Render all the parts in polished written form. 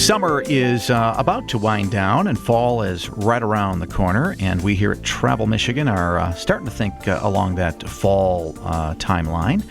Summer is about to wind down and fall is right around the corner, and we here at Travel Michigan are starting to think along that fall timeline.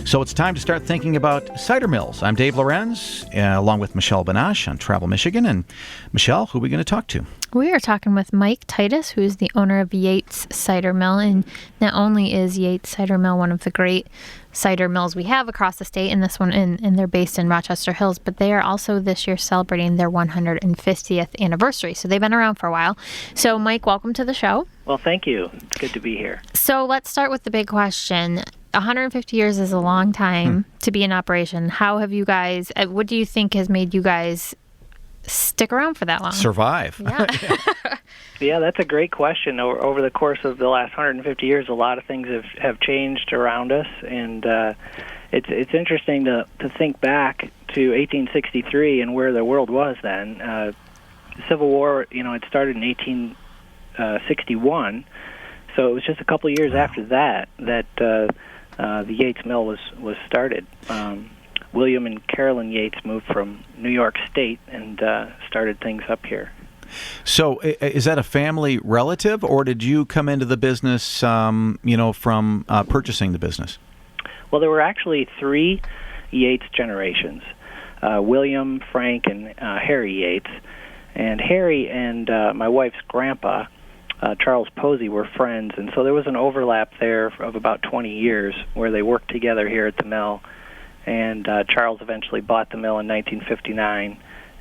So it's time to start thinking about cider mills. I'm Dave Lorenz, along with Michelle Benash on Travel Michigan. And Michelle, who are we going to talk to? We are talking with Mike Titus, who is the owner of Yates Cider Mill. And not only is Yates Cider Mill one of the great cider mills we have across the state, and this one, and they're based in Rochester Hills, but they are also this year celebrating their 150th anniversary. So they've been around for a while. So Mike, welcome to the show. Well, thank you. It's good to be here. So let's start with the big question. 150 years is a long time to be in operation. How have you guys, what do you think has made you guys stick around for that long? Survive. Yeah. Yeah, that's a great question. Over the course of the last 150 years, a lot of things have changed around us, and it's interesting to think back to 1863 and where the world was then. The Civil War, it started in 1861, so it was just a couple of years after that the Yates Mill was started. William and Carolyn Yates moved from New York State and started things up here. So is that a family relative, or did you come into the business, from purchasing the business? Well, there were actually three Yates generations, William, Frank, and Harry Yates. And Harry and my wife's grandpa, Charles Posey, were friends, and so there was an overlap there of about 20 years where they worked together here at the mill. And Charles eventually bought the mill in 1959,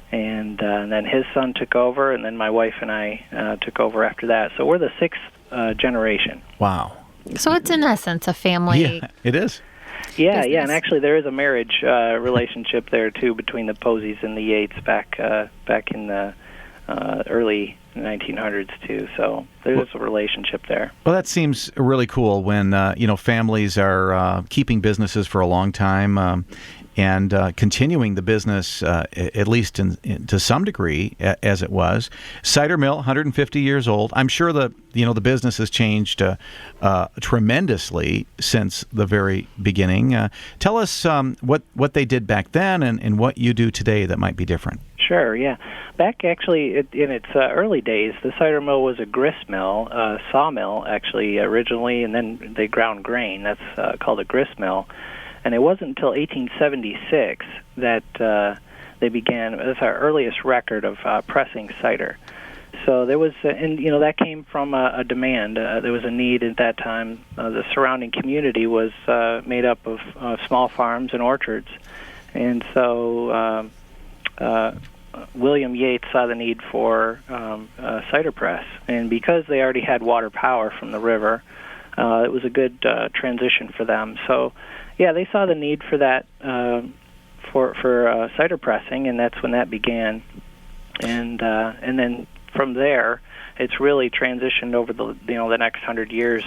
and then his son took over, and then my wife and I took over after that. So we're the sixth generation. Wow. So it's in essence a family. Yeah, it is. Yeah, business. yeah, and actually there is a marriage relationship there too between the Poseys and the Yates back in the early 1900s too. So there's a relationship there. Well, that seems really cool when families are keeping businesses for a long time and continuing the business at least to some degree as it was. Cider Mill, 150 years old. I'm sure the business has changed tremendously since the very beginning. Tell us what they did back then and what you do today that might be different. Sure, yeah. Back actually in its early days, the cider mill was a grist mill, sawmill actually originally, and then they ground grain. That's called a grist mill. And it wasn't until 1876 that they began. That's our earliest record of pressing cider. So there was, that came from a demand. There was a need at that time. The surrounding community was made up of small farms and orchards, and so William Yates saw the need for a cider press, and because they already had water power from the river, it was a good transition for them. So, yeah, they saw the need for that for cider pressing, and that's when that began. And then from there, it's really transitioned over the next 100 years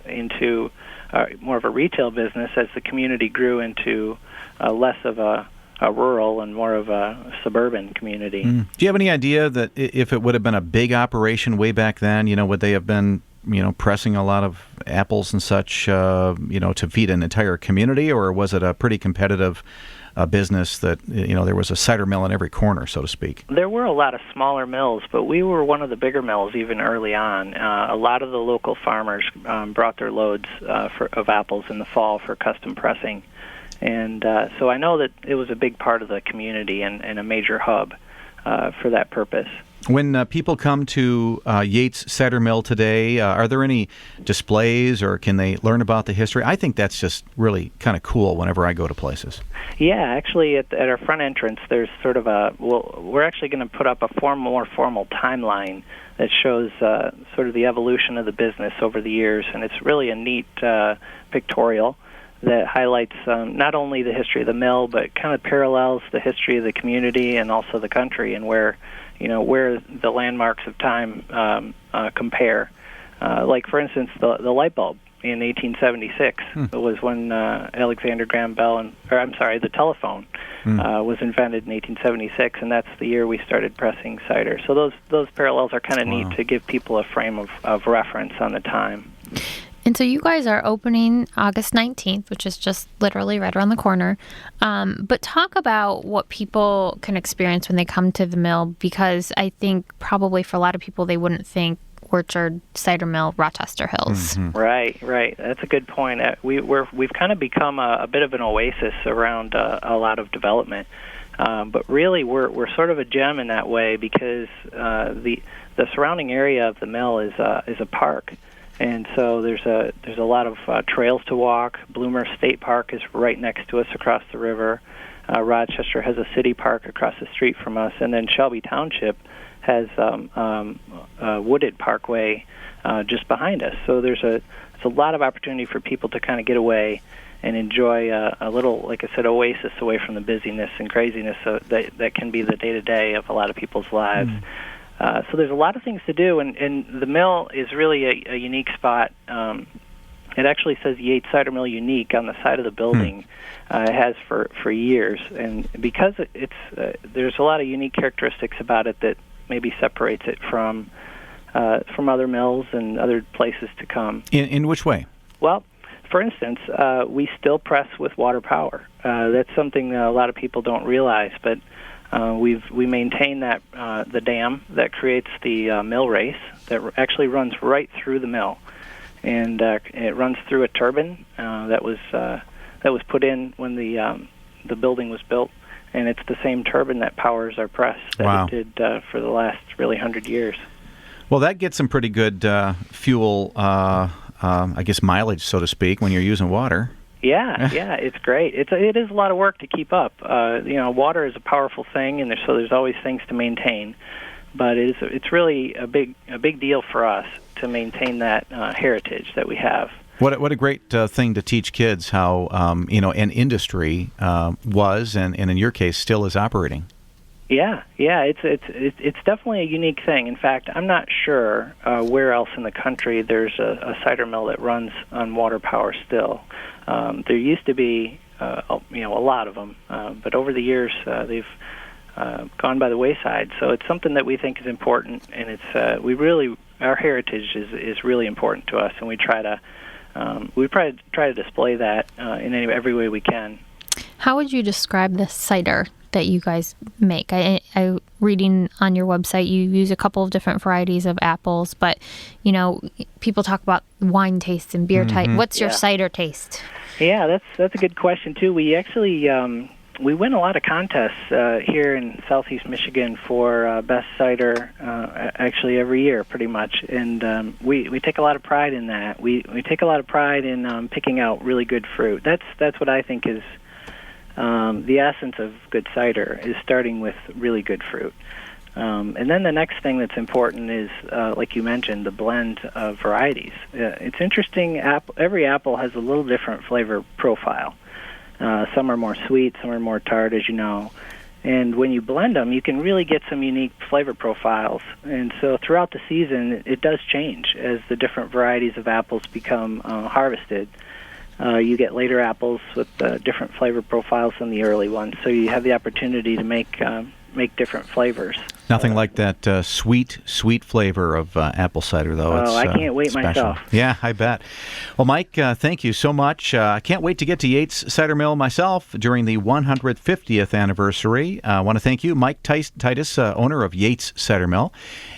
into more of a retail business as the community grew into less of a rural and more of a suburban community. Do you have any idea that if it would have been a big operation way back then, would they have been, pressing a lot of apples and such, to feed an entire community, or was it a pretty competitive business that, there was a cider mill in every corner, so to speak? There were a lot of smaller mills, but we were one of the bigger mills even early on. A lot of the local farmers brought their loads of apples in the fall for custom pressing. And so I know that it was a big part of the community and a major hub for that purpose. When people come to Yates Cider Mill today, are there any displays or can they learn about the history? I think that's just really kind of cool whenever I go to places. Yeah, actually at our front entrance there's sort of we're actually going to put up a more formal timeline that shows sort of the evolution of the business over the years, and it's really a neat pictorial that highlights not only the history of the mill, but kind of parallels the history of the community and also the country, and where the landmarks of time compare. Like, for instance, the light bulb in 1876 was when Alexander Graham Bell, the telephone was invented in 1876, and that's the year we started pressing cider. So those parallels are kind of neat to give people a frame of reference on the time. And so you guys are opening August 19th, which is just literally right around the corner. But talk about what people can experience when they come to the mill, because I think probably for a lot of people, they wouldn't think Orchard Cider Mill, Rochester Hills. Mm-hmm. Right. That's a good point. We've kind of become a bit of an oasis around a lot of development. But really, we're sort of a gem in that way, because the surrounding area of the mill is a park, and so there's a lot of trails to walk. Bloomer State Park is right next to us across the river. Rochester has a city park across the street from us, and then Shelby Township has a wooded parkway just behind us. So there's a lot of opportunity for people to kind of get away and enjoy a little, like I said, oasis away from the busyness and craziness that can be the day-to-day of a lot of people's lives. So there's a lot of things to do, and the mill is really a unique spot. It actually says Yates Cider Mill Unique on the side of the building. It has for years, and because there's a lot of unique characteristics about it that maybe separates it from other mills and other places to come. In which way? Well, for instance, we still press with water power. That's something that a lot of people don't realize, but we maintain that the dam that creates the mill race that actually runs right through the mill, and it runs through a turbine that was put in when the building was built, and it's the same turbine that powers our press that it did for the last really 100 years. Well, that gets some pretty good fuel. I guess mileage, so to speak, when you're using water. Yeah, it's great. It is a lot of work to keep up. Water is a powerful thing, and there's always things to maintain. But it's really a big deal for us to maintain that heritage that we have. What a great thing to teach kids how an industry was, and in your case still is operating. Yeah, it's definitely a unique thing. In fact, I'm not sure where else in the country there's a cider mill that runs on water power still. There used to be, a lot of them, but over the years they've gone by the wayside. So it's something that we think is important, and it's our heritage is really important to us, and we try to display that in every way we can. How would you describe the cider that you guys make? I reading on your website, you use a couple of different varieties of apples, but people talk about wine taste and beer type. What's your cider taste? Yeah, that's a good question too. We actually we win a lot of contests here in Southeast Michigan for best cider, actually every year, pretty much, and we take a lot of pride in that. We take a lot of pride in picking out really good fruit. That's what I think is the essence of good cider, is starting with really good fruit. And then the next thing that's important is, like you mentioned, the blend of varieties. It's interesting, every apple has a little different flavor profile. Some are more sweet, some are more tart, as you know. And when you blend them, you can really get some unique flavor profiles. And so throughout the season, it does change as the different varieties of apples become harvested. You get later apples with different flavor profiles than the early ones, so you have the opportunity to make different flavors. Nothing like that sweet flavor of apple cider, though. Oh, I can't wait special. myself. Yeah, I bet. Well, Mike, thank you so much. I can't wait to get to Yates Cider Mill myself during the 150th anniversary. I want to thank you, Mike Titus, owner of Yates Cider Mill.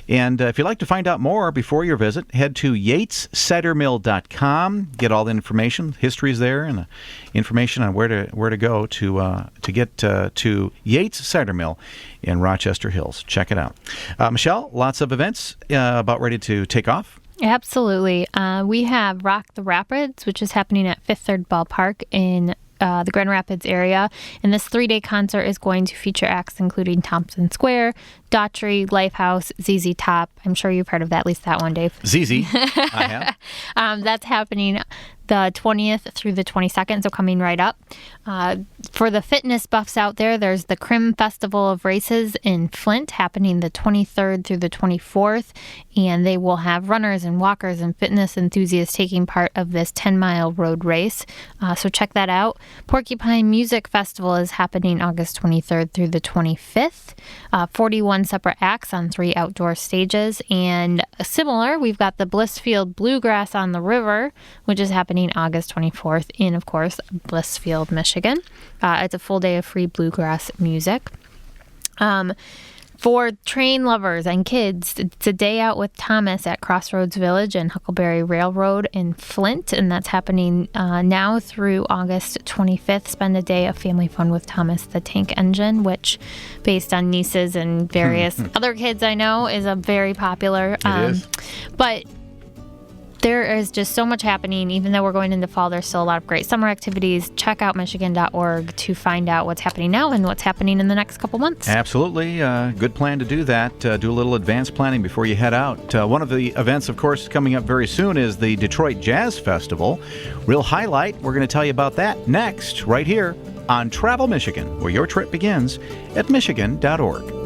And if you'd like to find out more before your visit, head to yatescidermill.com. Get all the information. History's there, and the information on where to go to get to Yates Cider Mill in Rochester Hills. Check it out. Michelle, lots of events about ready to take off. Absolutely. We have Rock the Rapids, which is happening at Fifth Third Ballpark in the Grand Rapids area. And this 3-day concert is going to feature acts including Thompson Square, Daughtry, Lifehouse, ZZ Top. I'm sure you've heard of that, at least that one, Dave. ZZ, I have. That's happening the 20th through the 22nd, so coming right up. For the fitness buffs out there, there's the Crim Festival of Races in Flint happening the 23rd through the 24th, and they will have runners and walkers and fitness enthusiasts taking part of this 10-mile road race. So check that out. Porcupine Music Festival is happening August 23rd through the 25th. 41 separate acts on 3 outdoor stages. And similar, we've got the Blissfield Bluegrass on the River, which is happening August 24th in, of course, Blissfield, Michigan. It's a full day of free bluegrass music. For train lovers and kids, it's a day out with Thomas at Crossroads Village and Huckleberry Railroad in Flint, and that's happening now through August 25th. Spend a day of family fun with Thomas the Tank Engine, which, based on nieces and various other kids I know, is a very popular. It is. But there is just so much happening. Even though we're going into fall, there's still a lot of great summer activities. Check out Michigan.org to find out what's happening now and what's happening in the next couple months. Absolutely. Good plan to do that. Do a little advanced planning before you head out. One of the events, of course, coming up very soon is the Detroit Jazz Festival. Real highlight. We're going to tell you about that next, right here on Travel Michigan, where your trip begins at Michigan.org.